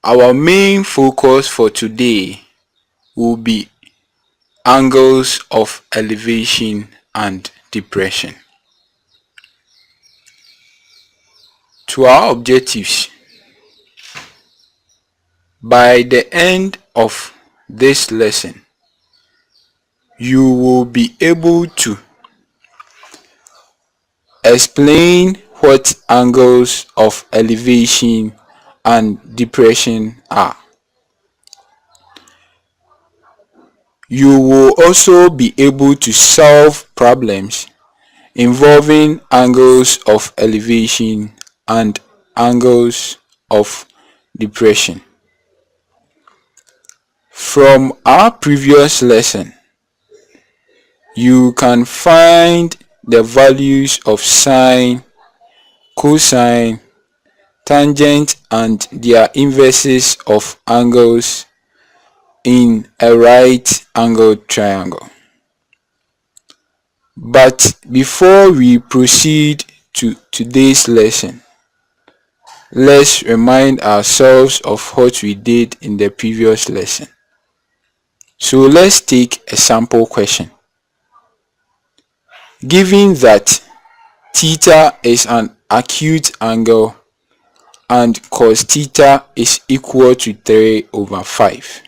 Our main focus for today will be angles of elevation and depression. To our objectives, by the end of this lesson, you will be able to explain what angles of elevation and depression are. You will also be able to solve problems involving angles of elevation and angles of depression. From our previous lesson, you can find the values of sine, cosine, tangent and their inverses of angles in a right angled triangle. But before we proceed to today's lesson, let's remind ourselves of what we did in the previous lesson. So let's take a sample question. Given that theta is an acute angle and cos theta is equal to 3/5,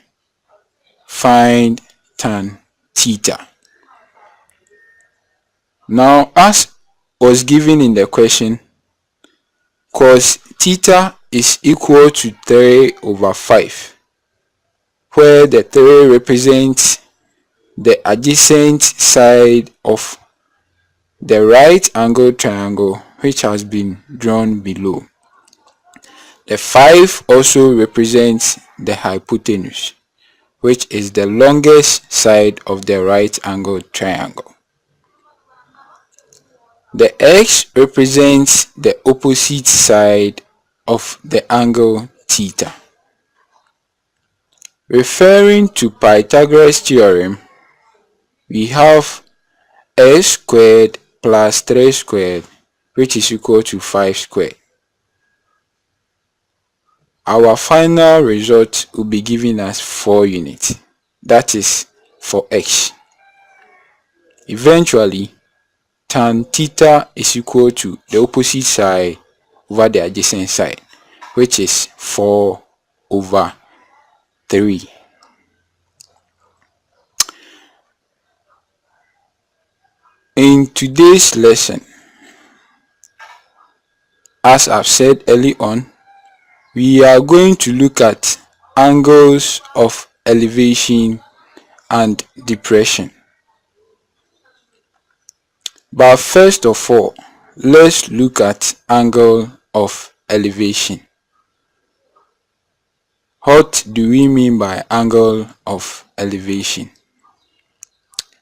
find tan theta. Now, as was given in the question, cos theta is equal to 3/5, where the 3 represents the adjacent side of the right angle triangle which has been drawn below. The 5 also represents the hypotenuse, which is the longest side of the right angle triangle. The x represents the opposite side of the angle theta. Referring to Pythagoras theorem, we have s squared plus 3 squared, which is equal to 5 squared. Our final result will be given as 4 units. That is for x. Eventually, tan theta is equal to the opposite side over the adjacent side, which is 4/3. In today's lesson, as I've said early on, we are going to look at angles of elevation and depression. But first of all, let's look at angle of elevation. What do we mean by angle of elevation?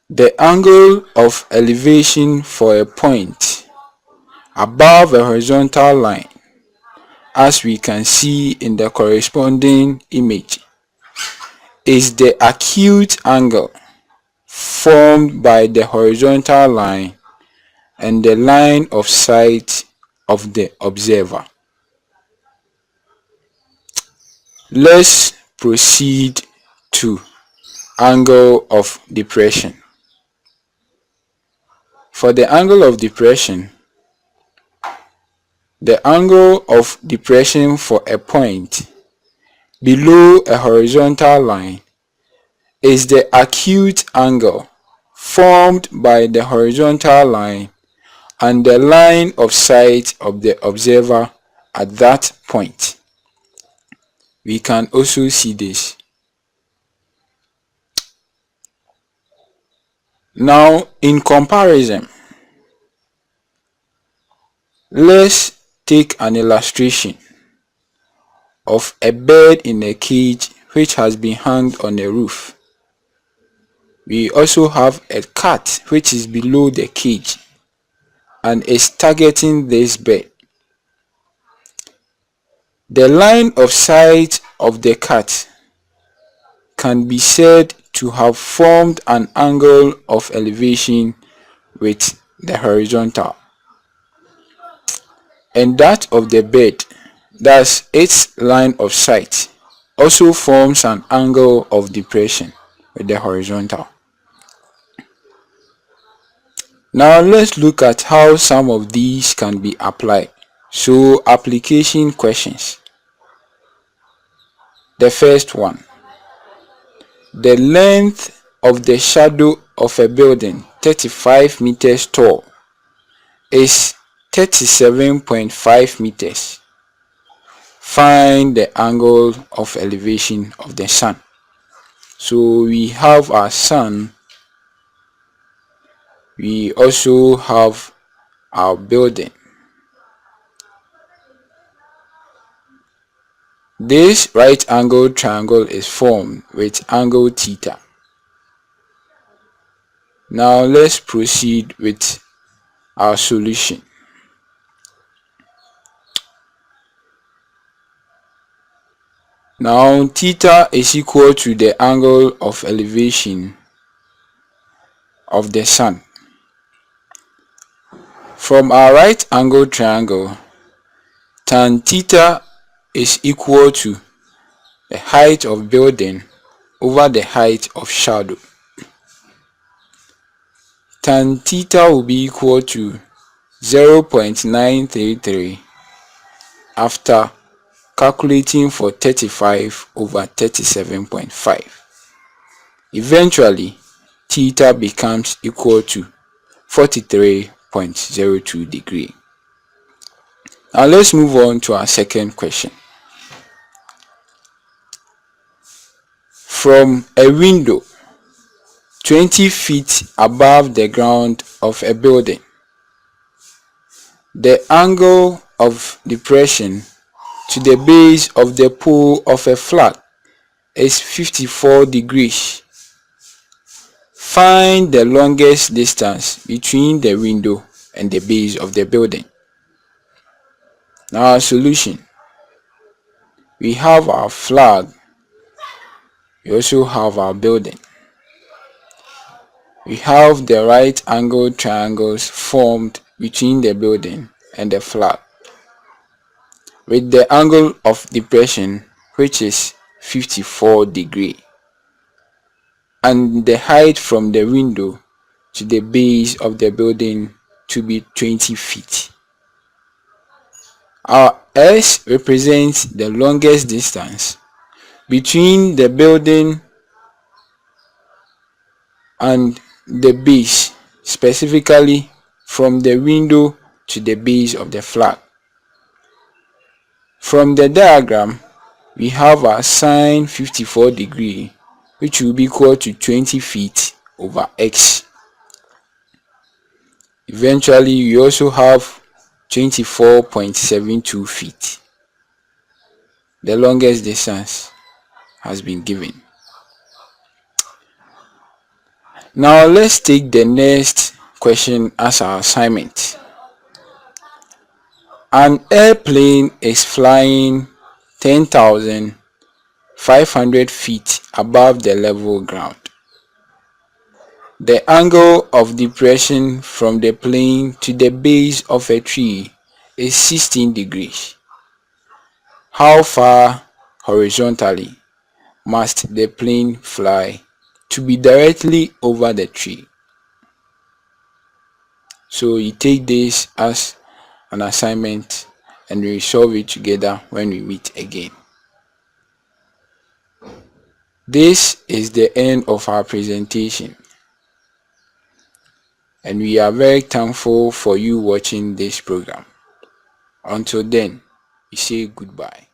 The angle of elevation for a point above a horizontal line, as we can see in the corresponding image, is the acute angle formed by the horizontal line and the line of sight of the observer. Let's proceed to angle of depression. For the angle of depression, the angle of depression for a point below a horizontal line is the acute angle formed by the horizontal line and the line of sight of the observer at that point. We can also see this. Now, in comparison, let's take an illustration of a bird in a cage which has been hung on a roof. We also have a cat which is below the cage and is targeting this bird. The line of sight of the cat can be said to have formed an angle of elevation with the horizontal, and that of the bird, that's its line of sight, also forms an angle of depression with the horizontal. Now let's look at how some of these can be applied. So application questions. The first one. The length of the shadow of a building 35 meters tall is 37.5 meters. Find the angle of elevation of the sun. So we have our sun, we also have our building. This right angled triangle is formed with angle theta. Now let's proceed with our solution. Now theta is equal to the angle of elevation of the sun. From our right angled triangle, tan theta is equal to the height of building over the height of shadow. Tan theta will be equal to 0.933 after calculating for 35 over 37.5. Eventually, theta becomes equal to 43.02 degree. Now let's move on to our second question. From a window 20 feet above the ground of a building, the angle of depression to the base of the pole of a flag is 54 degrees. Find the longest distance between the window and the base of the building. Now our solution. We have our flag, we also have our building. We have the right angled triangles formed between the building and the flag, with the angle of depression which is 54 degree, and the height from the window to the base of the building to be 20 feet. Our S represents the longest distance between the building and the base, specifically from the window to the base of the flag. From the diagram, we have our sine 54 degree, which will be equal to 20 feet over x. Eventually, we also have 24.72 feet. The longest distance has been given. Now let's take the next question as our assignment. An airplane is flying 10,500 feet above the level ground. The angle of depression from the plane to the base of a tree is 16 degrees. How far horizontally must the plane fly to be directly over the tree? So you take this as an assignment and we solve it together when we meet again. This is the end of our presentation, and we are very thankful for you watching this program. Until then, we say goodbye.